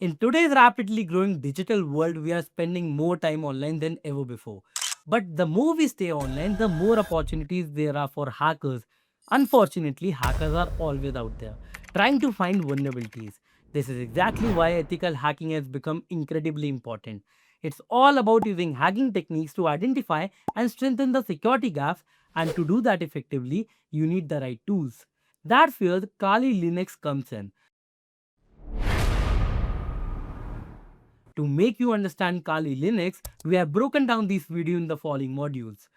In today's rapidly growing digital world, we are spending more time online than ever before. But the more we stay online, the more opportunities there are for hackers. Unfortunately, hackers are always out there trying to find vulnerabilities. This is exactly why ethical hacking has become incredibly important. It's all about using hacking techniques to identify and strengthen the security gaps, and to do that effectively, you need the right tools. That's where the Kali Linux comes in. To make you understand Kali Linux, we have broken down this video in the following modules.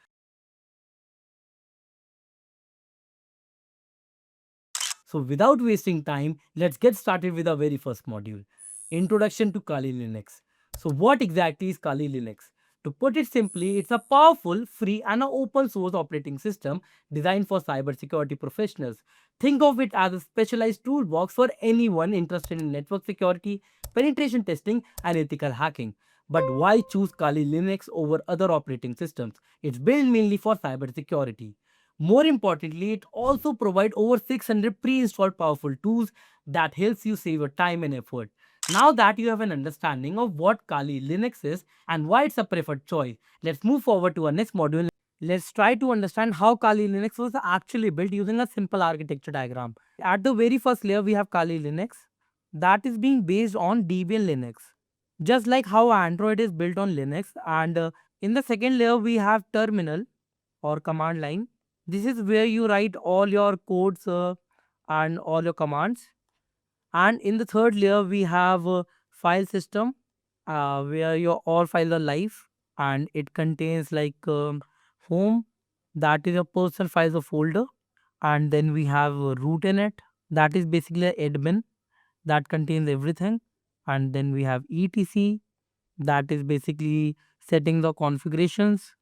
So without wasting time, let's get started with our very first module, Introduction to Kali Linux. So what exactly is Kali Linux? To put it simply, it's a powerful, free and an open source operating system designed for cybersecurity professionals. Think of it as a specialized toolbox for anyone interested in network security, penetration testing and ethical hacking. But why choose Kali Linux over other operating systems? It's built mainly for cybersecurity. More importantly, it also provides over 600 pre-installed powerful tools that helps you save your time and effort. Now that you have an understanding of what Kali Linux is and why it's a preferred choice, let's move forward to our next module. Let's try to understand how Kali Linux was actually built using a simple architecture diagram. At the very first layer, we have Kali Linux that is being based on Debian Linux. Just like how Android is built on Linux, and in the second layer, we have terminal or command line. This is where you write all your codes and all your commands. And in the third layer, we have file system where your all files are live, and it contains like home, that is your personal files or folder. And then we have root in it, that is basically a admin that contains everything. And then we have etc, that is basically setting the configurations.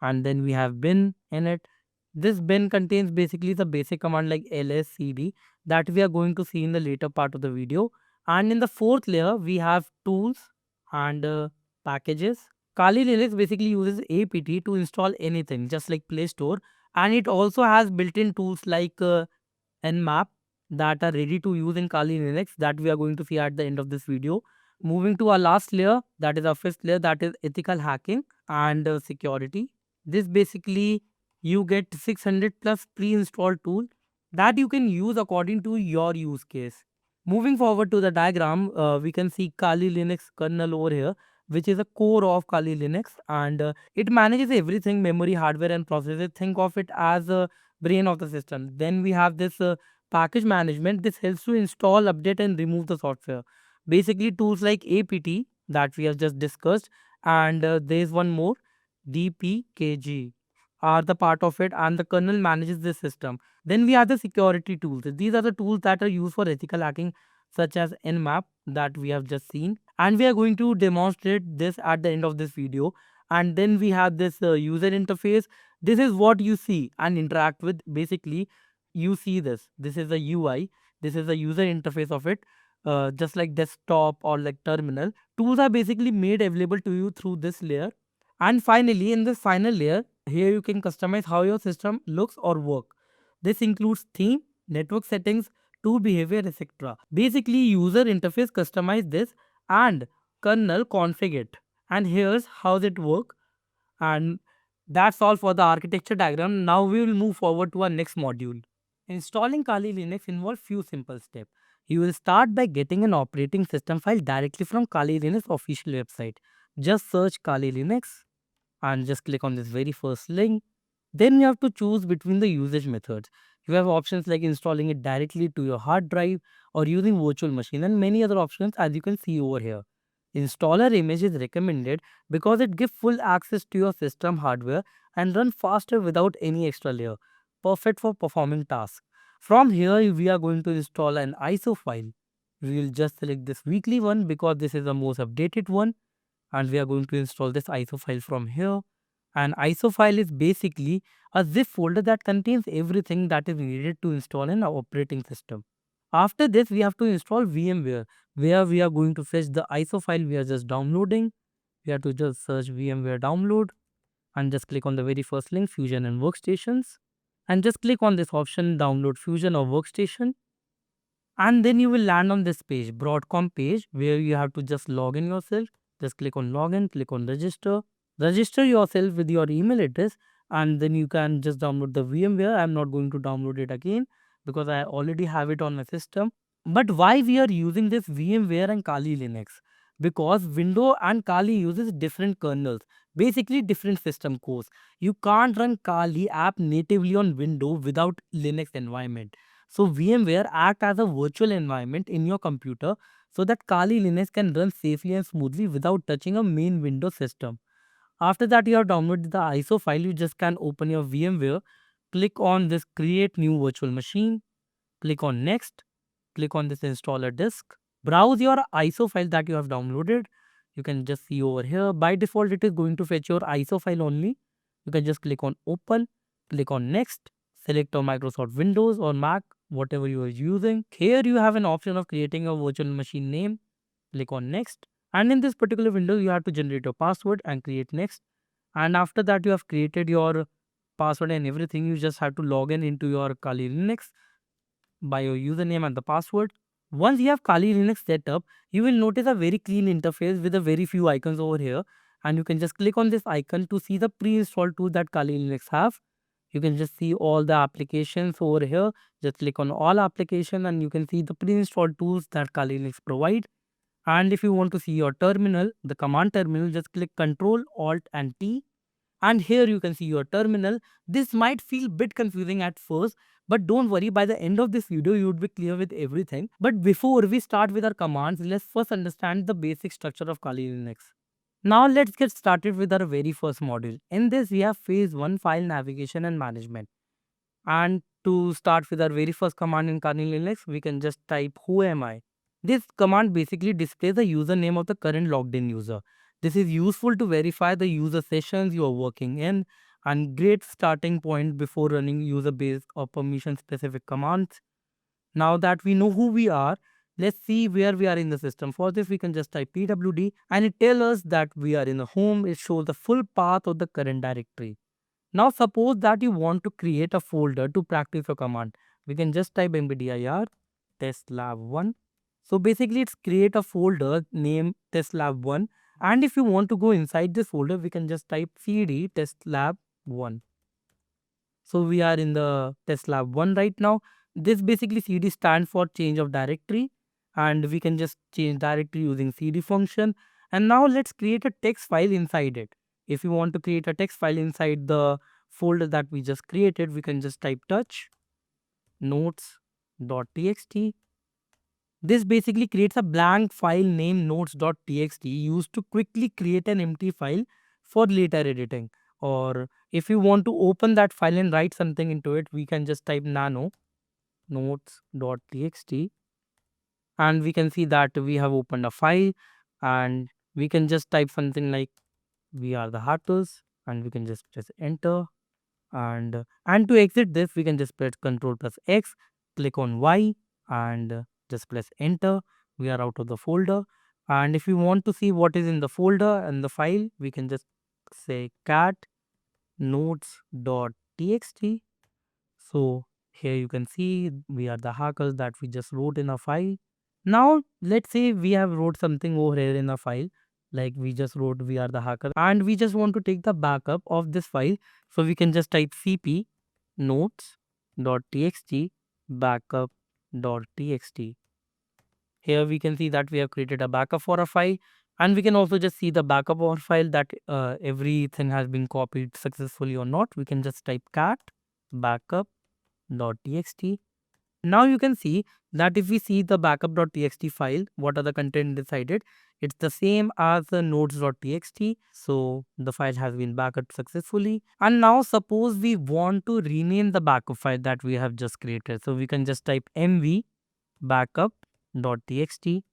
And then we have bin in it. This bin contains basically the basic command like ls cd that we are going to see in the later part of the video. And in the fourth layer, we have tools and packages. Kali Linux basically uses apt to install anything just like Play Store, and it also has built-in tools like Nmap that are ready to use in Kali Linux that we are going to see at the end of this video. Moving to our last layer, that is our fifth layer, that is ethical hacking and security. This basically you get 600 plus pre-installed tool that you can use according to your use case. Moving forward to the diagram, we can see Kali Linux kernel over here, which is a core of Kali Linux, and it manages everything memory, hardware, and processor. Think of it as a brain of the system. Then we have this package management. This helps to install, update, and remove the software. Basically, tools like apt that we have just discussed, and there is one more, dpkg, are the part of it, and the kernel manages this system. Then we have the security tools. These are the tools that are used for ethical hacking, such as Nmap that we have just seen, and we are going to demonstrate this at the end of this video. And then we have this user interface. This is what you see and interact with. Basically, you see this. This is the UI. This is the user interface of it. Just like desktop or like terminal, tools are basically made available to you through this layer. And finally, in this final layer, here you can customize how your system looks or work. This includes theme, network settings, tool behavior, etc. Basically, user interface customize this and kernel config it. And here's how it work. And that's all for the architecture diagram. Now we will move forward to our next module. Installing Kali Linux involves few simple steps. You will start by getting an operating system file directly from Kali Linux official website. Just search Kali Linux and just click on this very first link. Then you have to choose between the usage methods. You have options like installing it directly to your hard drive or using virtual machine, and many other options as you can see over here. Installer image is recommended because it gives full access to your system hardware and run faster without any extra layer. Perfect for performing tasks. From here, we are going to install an ISO file. We will just select this weekly one because this is the most updated one, and we are going to install this ISO file from here. An ISO file is basically a zip folder that contains everything that is needed to install an operating system. After this, we have to install VMware, where we are going to fetch the ISO file we are just downloading. We have to just search VMware download and just click on the very first link, Fusion and Workstations, and just click on this option, download Fusion or Workstation. And then you will land on this page, Broadcom page, where you have to just log in yourself. Just click on login, click on register. Register yourself with your email address, and then you can just download the VMware. I'm not going to download it again because I already have it on my system. But why we are using this VMware and Kali Linux? Because Windows and Kali uses different kernels, basically different system cores. You can't run Kali app natively on Windows without Linux environment. So VMware act as a virtual environment in your computer so that Kali Linux can run safely and smoothly without touching a main Windows system. After that, you have downloaded the ISO file. You just can open your VMware, click on this create new virtual machine, click on next, click on this installer disk, browse your ISO file that you have downloaded. You can just see over here. By default, it is going to fetch your ISO file only. You can just click on open, click on next, select on Microsoft Windows or Mac, whatever you are using. Here you have an option of creating a virtual machine name. Click on next. And in this particular window, you have to generate your password and create next. And after that, you have created your password and everything. You just have to log in into your Kali Linux by your username and the password. Once you have Kali Linux set up, you will notice a very clean interface with a very few icons over here. And you can just click on this icon to see the pre-installed tools that Kali Linux have. You can just see all the applications over here. Just click on all application and you can see the pre-installed tools that Kali Linux provide. And if you want to see your terminal, the command terminal, just click Ctrl, Alt and T. And here you can see your terminal. This might feel bit confusing at first, but don't worry, by the end of this video, you would be clear with everything. But before we start with our commands, let's first understand the basic structure of Kali Linux. Now let's get started with our very first module. In this, we have phase 1, file navigation and management. And to start with our very first command in Kali Linux, we can just type who am I. This command basically displays the username of the current logged in user. This is useful to verify the user sessions you are working in and great starting point before running user based or permission specific commands. Now that we know who we are, let's see where we are in the system. For this, we can just type pwd and it tells us that we are in the home. It shows the full path of the current directory. Now suppose that you want to create a folder to practice a command. We can just type mkdir testlab1. So basically it's create a folder named testlab1, and if you want to go inside this folder, we can just type cd testlab1. So we are in the testlab1 right now. This basically cd stands for change of directory, and we can just change directory using cd function. And now let's create a text file inside it. If you want to create a text file inside the folder that we just created, we can just type touch notes.txt. This basically creates a blank file named notes.txt used to quickly create an empty file for later editing. Or if you want to open that file and write something into it, we can just type nano notes.txt, and we can see that we have opened a file, and we can just type something like we are the hackers, and we can just press enter. And to exit this, we can just press Ctrl plus X, click on Y, and just press enter. We are out of the folder. And if we want to see what is in the folder and the file, we can just say cat notes.txt. So here you can see we are the hackers that we just wrote in a file. Now let's say we have wrote something over here in a file, like we just wrote we are the hacker, and we just want to take the backup of this file. So we can just type cp notes.txt backup.txt. Here we can see that we have created a backup for a file, and we can also just see the backup of our file that everything has been copied successfully or not. We can just type cat backup.txt. Now you can see that if we see the backup.txt file, what are the content inside it? It's the same as the notes.txt. So the file has been backed successfully. And now suppose we want to rename the backup file that we have just created. So we can just type mv backup.txt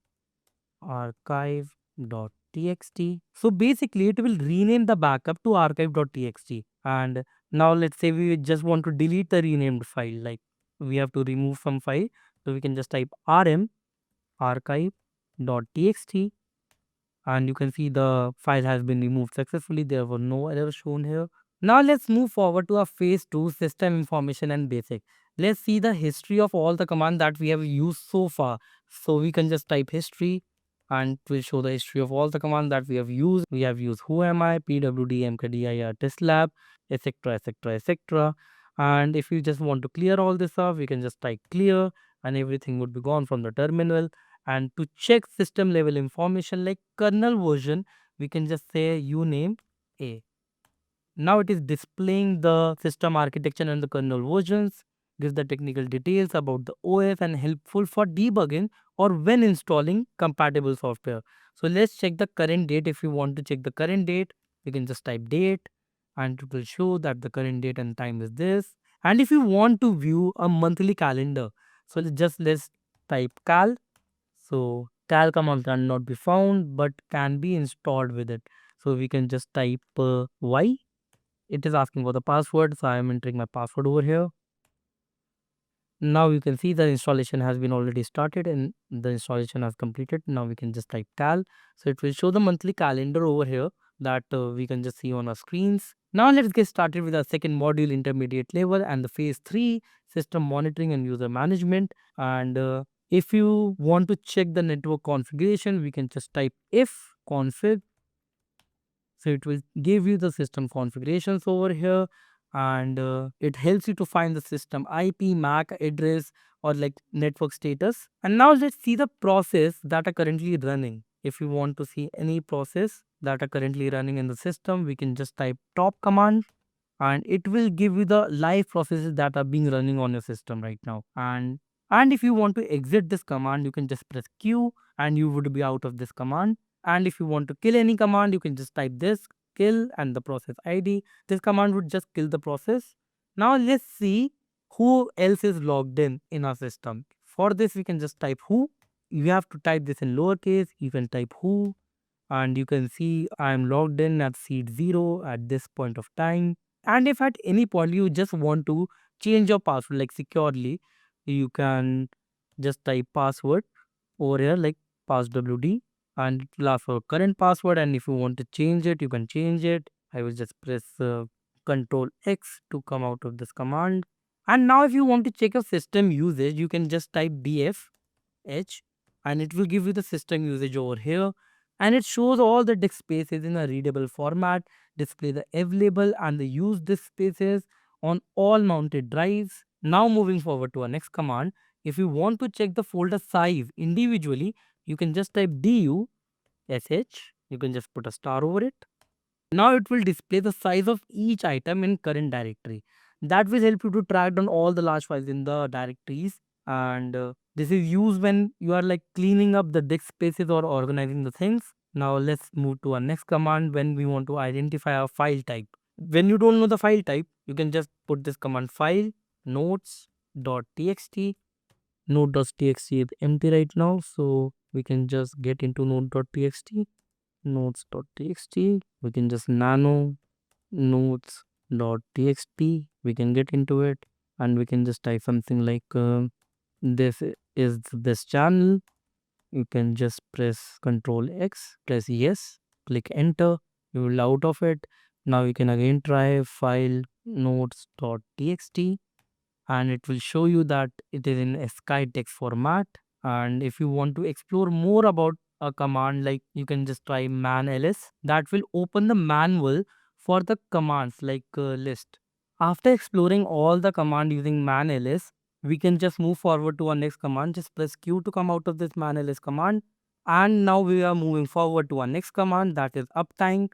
archive.txt. So basically it will rename the backup to archive.txt. And now let's say we just want to delete the renamed file, like we have to remove some file. So we can just type rm archive.txt, and you can see the file has been removed successfully. There were no errors shown here. Now let's move forward to our phase 2, system information and basic. let's see the history of all the commands that we have used so far. So we can just type history and it will show the history of all the commands that we have used. We have used who am I, pwd, mkdir, test lab, etc, etc, etc. And if you just want to clear all this off, we can just type clear and everything would be gone from the terminal. And to check system level information like kernel version, we can just say uname a. Now it is displaying the system architecture and the kernel versions, gives the technical details about the OS and helpful for debugging or when installing compatible software. So let's check the current date. If you want to check the current date, you can just type date and it will show that the current date and time is this. And if you want to view a monthly calendar, so let's type cal. So cal command cannot be found but can be installed with it. So we can just type y. It is asking for the password, so I am entering my password over here. Now you can see the installation has been already started and the installation has completed. Now we can just type cal. So it will show the monthly calendar over here that we can just see on our screens. Now let's get started with our second module, intermediate level, and the phase 3, system monitoring and user management. And if you want to check the network configuration, we can just type if config. So it will give you the system configurations over here and it helps you to find the system IP, MAC address or like network status. And now let's see the process that are currently running. If you want to see any process that are currently running in the system, we can just type top command and it will give you the live processes that are being running on your system right now. And if you want to exit this command, you can just press Q and you would be out of this command. And if you want to kill any command, you can just type this kill and the process ID. This command would just kill the process. Now let's see who else is logged in our system. For this, we can just type who. You have to type this in lowercase. You can type who and you can see I am logged in at seed 0 at this point of time. And if at any point you just want to change your password like securely, you can just type password over here like passwd and it will ask for current password, and if you want to change it you can change it. I will just press control X to come out of this command. And now if you want to check your system usage, you can just type df H and it will give you the system usage over here, and it shows all the disk spaces in a readable format, display the available and the used disk spaces on all mounted drives. Now moving forward to our next command, if you want to check the folder size individually, you can just type du sh, you can just put a star over it. Now it will display the size of each item in current directory. That will help you to track down all the large files in the directories, and this is used when you are like cleaning up the disk spaces or organizing the things. Now let's move to our next command when we want to identify a file type. When you don't know the file type, you can just put this command file notes.txt. Node.txt is empty right now, so we can just get into node.txt. Notes.txt, we can just nano notes.txt, we can get into it and we can just type something like this is this channel. You can just press Control X, press yes, click enter, you will out of it. Now you can again try file notes.txt and it will show you that it is in ASCII text format. And if you want to explore more about a command, like you can just try man ls, that will open the manual for the commands like list. After exploring all the command using man ls, we can just move forward to our next command. Just press Q to come out of this man ls command. And now we are moving forward to our next command, that is uptime.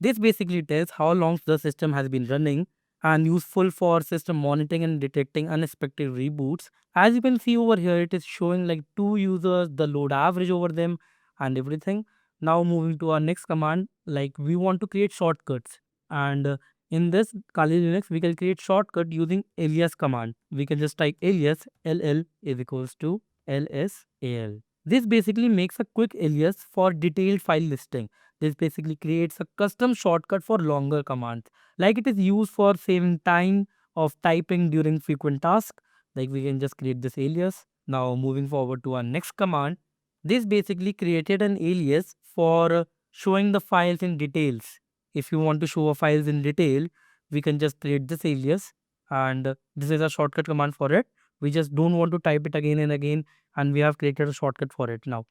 This basically tells how long the system has been running and useful for system monitoring and detecting unexpected reboots. As you can see over here, it is showing like 2 users, the load average over them and everything. Now moving to our next command, like we want to create shortcuts, and in this Kali Linux we can create shortcut using alias command. We can just type alias ll is equals to lsal. This basically makes a quick alias for detailed file listing. This basically creates a custom shortcut for longer commands, like it is used for saving time of typing during frequent tasks. Like we can just create this alias. Now moving forward to our next command, this basically created an alias for showing the files in details. If you want to show a files in detail, we can just create this alias and this is a shortcut command for it. We just don't want to type it again and again, and we have created a shortcut for it now.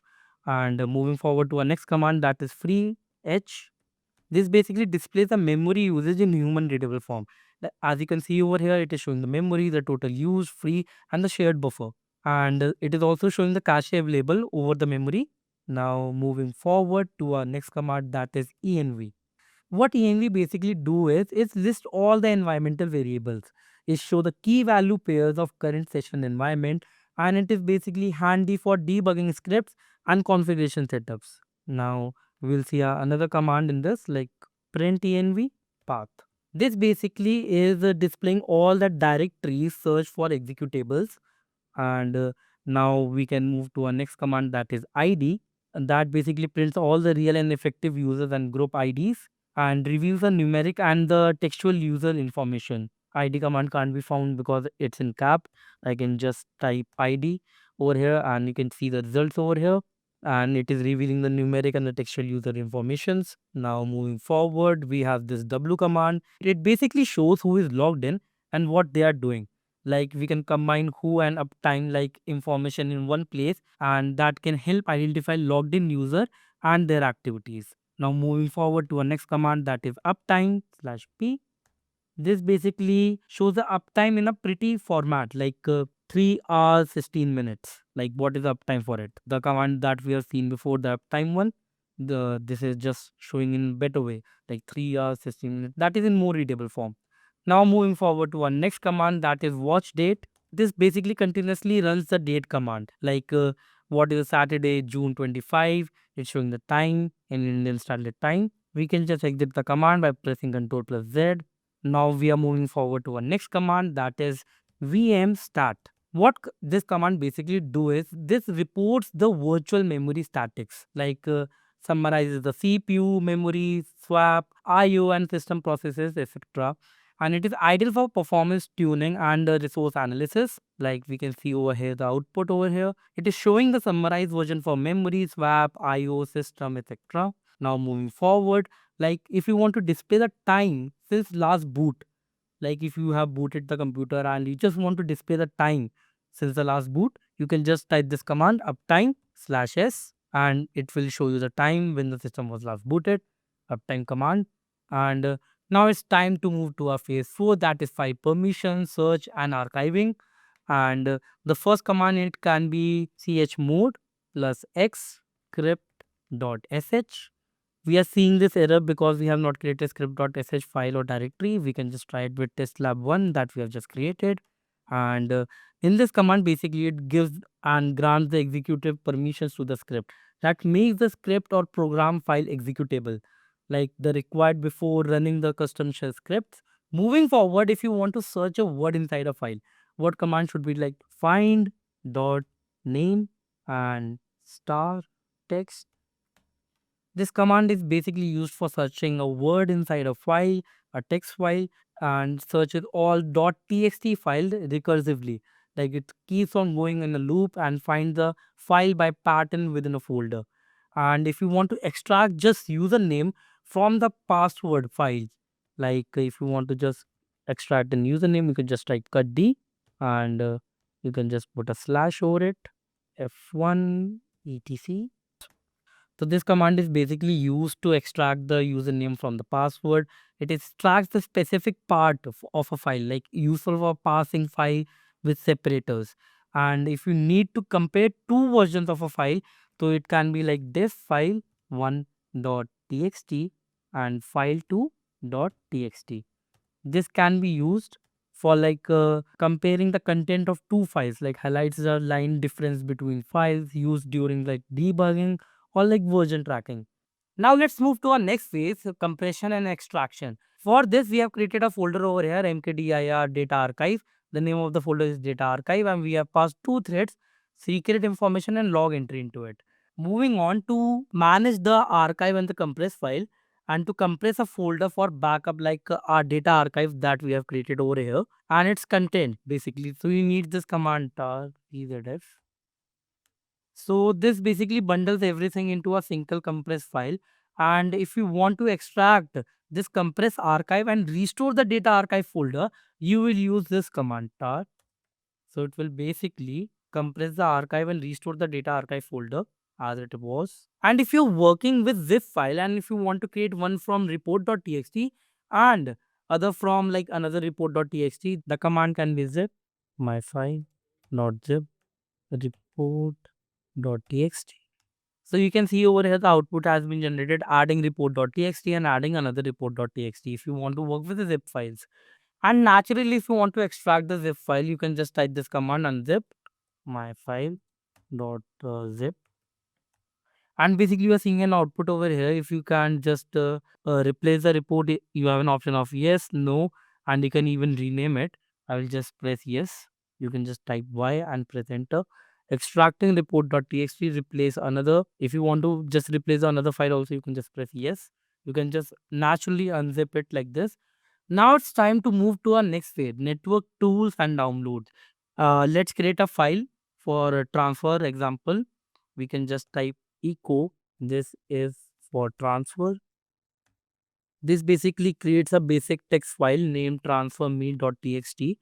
And moving forward to our next command, that is free h. This basically displays the memory usage in human readable form. As you can see over here, it is showing the memory, the total use, free, and the shared buffer. And it is also showing the cache available over the memory. Now moving forward to our next command, that is env. What env basically do is list all the environmental variables. It show the key value pairs of current session environment, and it is basically handy for debugging scripts and configuration setups. Now we'll see another command in this, like print env path. This basically is displaying all the directories search for executables. And now we can move to our next command, that is id, and that basically prints all the real and effective users and group ids, and reveals the numeric and the textual user information. Id command can't be found because it's in cap. I can just type id over here and you can see the results over here, and it is revealing the numeric and the textual user informations. Now moving forward, we have this w command. It basically shows who is logged in and what they are doing. Like we can combine who and uptime like information in one place, and that can help identify logged in user and their activities. Now moving forward to our next command, that is uptime slash p. This basically shows the uptime in a pretty format, like 3 hours 16 minutes. Like what is the uptime for it? The command that we have seen before, the uptime one, this is just showing in better way, like 3 hours 16 minutes. That is in more readable form. Now moving forward to our next command, that is watch date. This basically continuously runs the date command. Like what is Saturday, June 25? It's showing the time in Indian Standard Time. We can just exit the command by pressing Ctrl plus Z. Now we are moving forward to our next command, that is VM stat. What this command basically do is this reports the virtual memory statics, like summarizes the CPU, memory, swap, IO and system processes, etc. And it is ideal for performance tuning and resource analysis. Like we can see over here, the output over here, it is showing the summarized version for memory, swap, IO, system, etc. Now moving forward, like if you want to display the time since last boot, like if you have booted the computer and you just want to display the time since the last boot, you can just type this command uptime slash s, and it will show you the time when the system was last booted. Uptime command. And now it's time to move to our phase 4, that is file permission, search and archiving. And the first command, it can be chmod plus x script.sh. We are seeing this error because we have not created script.sh file or directory. We can just try it with test lab 1 that we have just created. And in this command, basically it gives and grants the executive permissions to the script. That makes the script or program file executable, like the required before running the custom shell scripts. Moving forward, if you want to search a word inside a file, what command should be like find dot name and star text. This command is basically used for searching a word inside a file, a text file, and searches all .txt file recursively. Like it keeps on going in a loop and find the file by pattern within a folder. And if you want to extract just username from the password files, like if you want to just extract an username, you can just type cut d, and you can just put a slash over it, f1 etc. So this command is basically used to extract the username from the password. It extracts the specific part of a file, like useful for passing file with separators. And if you need to compare two versions of a file, so it can be like this file 1.txt and file 2.txt. This can be used for like comparing the content of two files, like highlights the line difference between files used during like debugging or like version tracking. Now let's move to our next phase, compression and extraction. For this, we have created a folder over here, mkdir data archive. The name of the folder is data archive, and we have passed two threads, secret information and log entry into it. Moving on to manage the archive and the compress file, and to compress a folder for backup, like our data archive that we have created over here and its content basically. So you need this command tar ezf. So this basically bundles everything into a single compressed file. And if you want to extract this compress archive and restore the data archive folder, you will use this command tar. So it will basically compress the archive and restore the data archive folder as it was. And if you're working with zip file and if you want to create one from report.txt and other from like another report.txt, the command can be zip my file not zip report.txt. So you can see over here the output has been generated adding report.txt and adding another report.txt if you want to work with the zip files. And naturally, if you want to extract the zip file, you can just type this command unzip my file dot zip, and basically you are seeing an output over here. If you can just replace the report, you have an option of yes, no, and you can even rename it. I will just press yes. You can just type y and press enter. Extracting report.txt replace another. If you want to just replace another file also, you can just press yes. You can just naturally unzip it like this. Now it's time to move to our next phase, network tools and downloads. Let's create a file for a transfer example. We can just type echo. This is for transfer. This basically creates a basic text file named transferme.txt.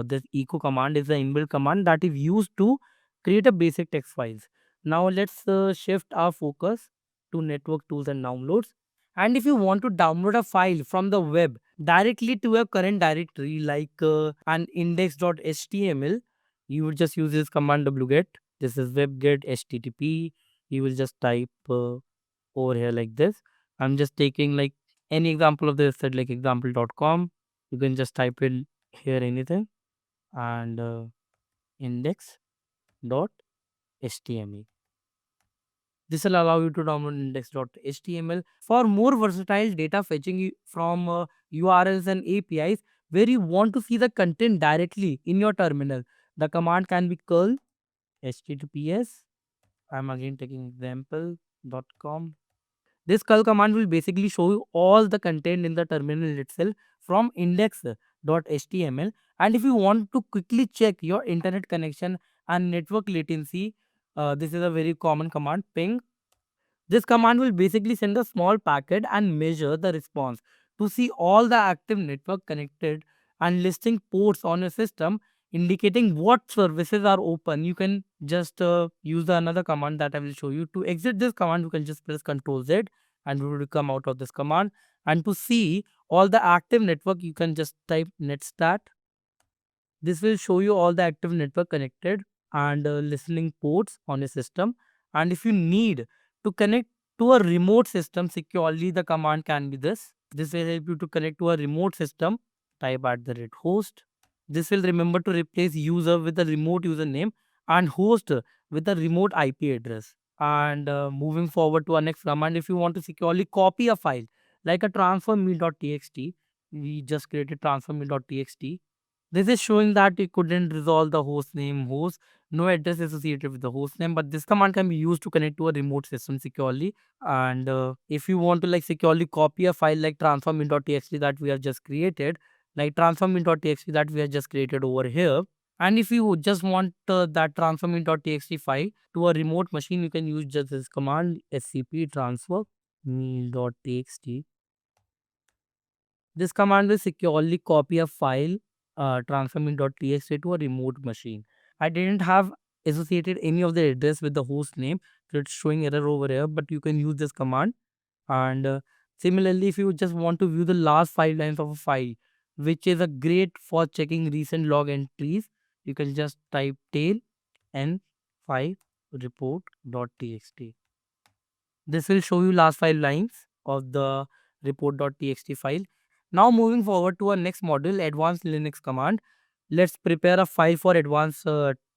This echo command is the inbuilt command that is used to create a basic text files. Now let's shift our focus to network tools and downloads. And if you want to download a file from the web directly to your current directory like an index.html, you would just use this command wget. This is webget http. You will just type over here like this. I'm just taking like any example of this website like example.com. You can just type in here anything and index.html. This will allow you to download index.html for more versatile data fetching from URLs and APIs where you want to see the content directly in your terminal. The command can be curl https. I'm again taking example.com. This curl command will basically show you all the content in the terminal itself from index.html. And if you want to quickly check your internet connection and network latency, this is a very common command, ping. This command will basically send a small packet and measure the response to see all the active network connected and listing ports on your system, indicating what services are open. You can just use another command that I will show you. To exit this command, you can just press Ctrl Z and we will come out of this command. And to see all the active network, you can just type netstat. This will show you all the active network connected and listening ports on your system. And if you need to connect to a remote system securely, the command can be this. This will help you to connect to a remote system. Type at the host. This will remember to replace user with a remote username and host with a remote IP address. And moving forward to our next command, if you want to securely copy a file like a transforme.txt, we just created transforme.txt. This is showing that it couldn't resolve the host name host, no address associated with the host name, but this command can be used to connect to a remote system securely. And if you want to like securely copy a file like transform.txt that we have just created, like transform.txt that we have just created over here, and if you just want that transform.txt file to a remote machine, you can use just this command scp transfer me.txt. This command will securely copy a file transforming.txt to a remote machine. I didn't have associated any of the address with the host name, so it's showing error over here, but you can use this command. And similarly, if you just want to view the last 5 lines of a file, which is a great for checking recent log entries, you can just type tail n5 report.txt. This will show you last 5 lines of the report.txt file. Now moving forward to our next module, advanced Linux command. Let's prepare a file for advanced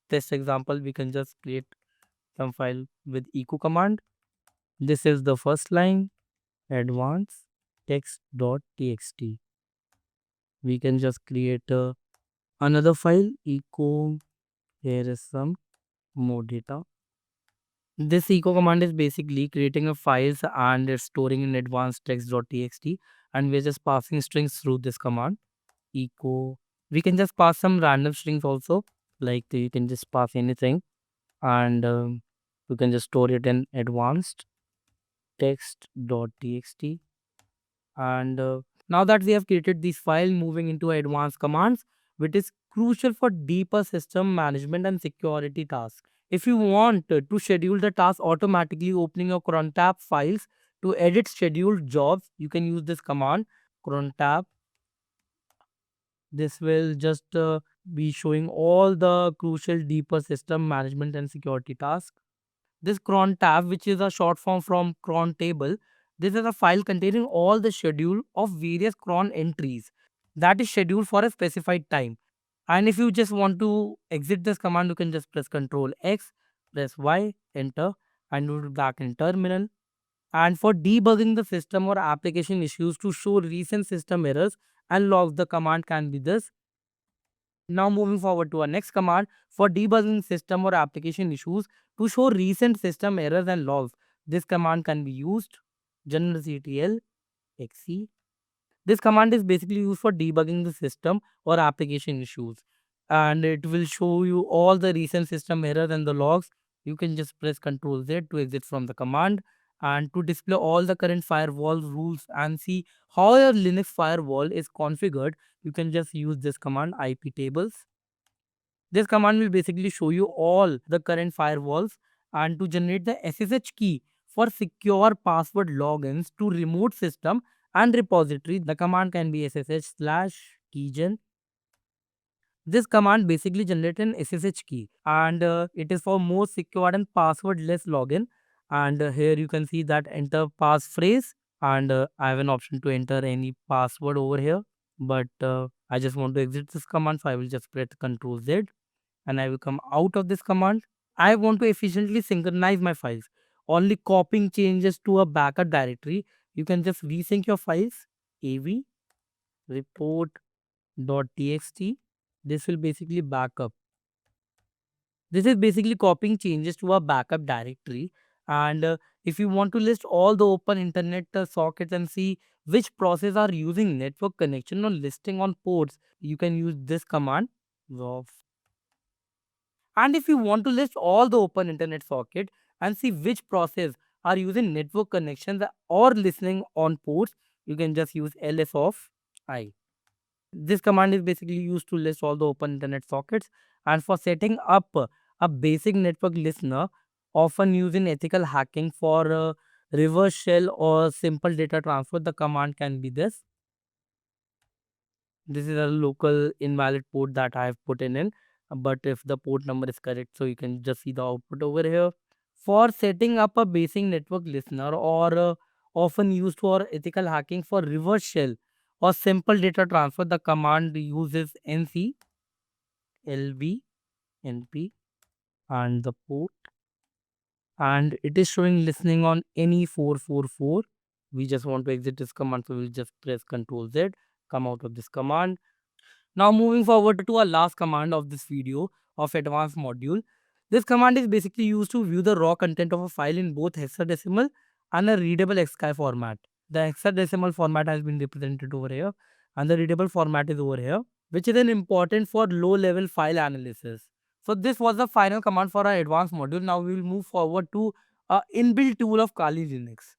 test example. We can just create some file with echo command. This is the first line, advanced text.txt. We can just create another file, echo. Here is some more data. This echo command is basically creating a files and it's storing in advanced text.txt, and we're just passing strings through this command echo. We can just pass some random strings also, like you can just pass anything, and you can just store it in advanced text.txt, And now that we have created this file, moving into advanced commands, which is crucial for deeper system management and security tasks. If you want to schedule the task automatically, opening your cron tab files to edit scheduled jobs, you can use this command cron tab. This will just be showing all the crucial deeper system management and security tasks. This cron tab, which is a short form from cron table, this is a file containing all the schedule of various cron entries that is scheduled for a specified time. And if you just want to exit this command, you can just press Ctrl X, press Y, enter, and you will be back in terminal. And for debugging the system or application issues to show recent system errors and logs, the command can be this. Now moving forward to our next command for debugging system or application issues to show recent system errors and logs. This command can be used generalctl xc. This command is basically used for debugging the system or application issues, and it will show you all the recent system errors and the logs. You can just press Ctrl Z to exit from the command, and to display all the current firewall rules and see how your Linux firewall is configured, you can just use this command iptables. This command will basically show you all the current firewalls, and to generate the SSH key for secure password logins to remote system and repository, the command can be ssh/keygen. This command basically generates an SSH key, and it is for more secure and passwordless login. And here you can see that enter passphrase, and I have an option to enter any password over here, but I just want to exit this command, so I will just press Ctrl Z and I will come out of this command. I want to efficiently synchronize my files. Only copying changes to a backup directory. You can just resync your files. av report.txt. This will basically backup. This is basically copying changes to a backup directory. And if you want to list all the open internet sockets and see which process are using network connection or listing on ports, you can use this command. And if you want to list all the open internet socket and see which process are using network connections or listening on ports, you can just use ls of I. This command is basically used to list all the open internet sockets. And for setting up a basic network listener, often used in ethical hacking for reverse shell or simple data transfer, the command can be this. This is a local invalid port that I have put in, but if the port number is correct, so you can just see the output over here. For setting up a basic network listener, or often used for ethical hacking for reverse shell or simple data transfer, the command uses nc lb np and the port, and it is showing listening on any 444. We just want to exit this command, so we'll just press Ctrl Z, come out of this command. Now moving forward to our last command of this video of advanced module. This command is basically used to view the raw content of a file in both hexadecimal and a readable XSCI format. The hexadecimal format has been represented over here and the readable format is over here, which is an important for low level file analysis. So this was the final command for our advanced module. Now we will move forward to a inbuilt tool of Kali Linux.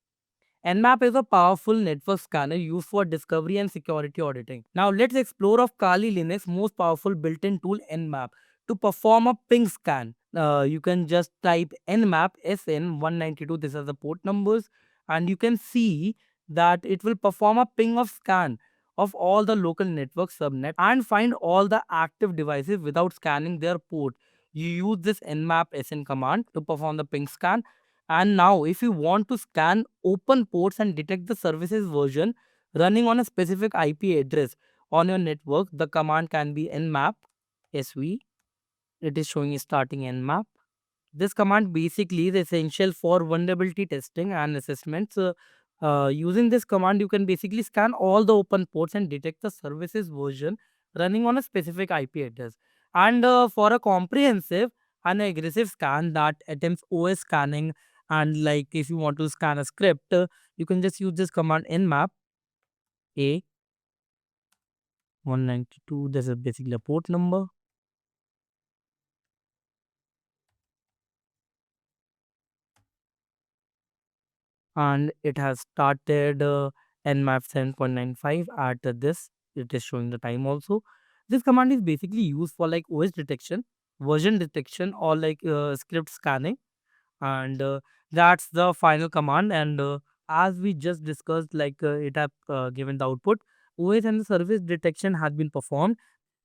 Nmap is a powerful network scanner used for discovery and security auditing. Now let's explore of Kali Linux most powerful built-in tool Nmap to perform a ping scan. You can just type Nmap SN192. These are the port numbers, and you can see that it will perform a ping of scan of all the local network subnet and find all the active devices without scanning their port. You use this Nmap SN command to perform the ping scan. And now, if you want to scan open ports and detect the services version running on a specific IP address on your network, the command can be nmap sv. It is showing starting nmap. This command basically is essential for vulnerability testing and assessments. Using this command, you can basically scan all the open ports and detect the services version running on a specific IP address. And for a comprehensive and aggressive scan that attempts OS scanning, and like if you want to scan a script, you can just use this command nmap A192. This is basically a port number, and it has started nmap 7.95 at this. It is showing the time also. This command is basically used for like OS detection, version detection, or like script scanning, and that's the final command. And as we just discussed, like it have given the output. OS and the service detection has been performed,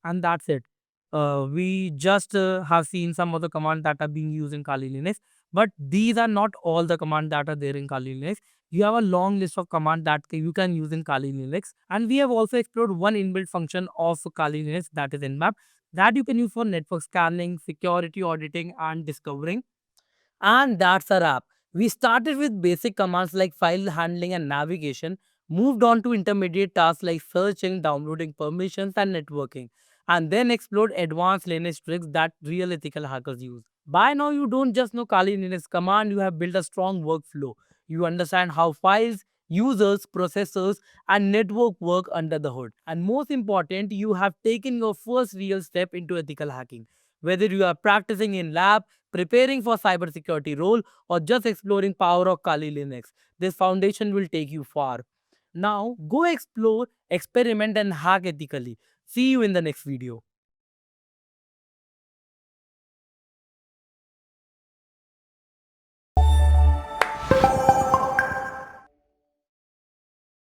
and that's it. We just have seen some of the commands that are being used in Kali Linux, but these are not all the commands that are there in Kali Linux. You have a long list of commands that you can use in Kali Linux, and we have also explored one inbuilt function of Kali Linux, that is Nmap, that you can use for network scanning, security auditing, and discovering. And that's a wrap. We started with basic commands like file handling and navigation, moved on to intermediate tasks like searching, downloading permissions, and networking, and then explored advanced Linux tricks that real ethical hackers use. By now, you don't just know Kali Linux command, you have built a strong workflow. You understand how files, users, processors, and network work under the hood. And most important, you have taken your first real step into ethical hacking. Whether you are practicing in lab, preparing for cybersecurity role, or just exploring power of Kali Linux, this foundation will take you far. Now, go explore, experiment, and hack ethically. See you in the next video.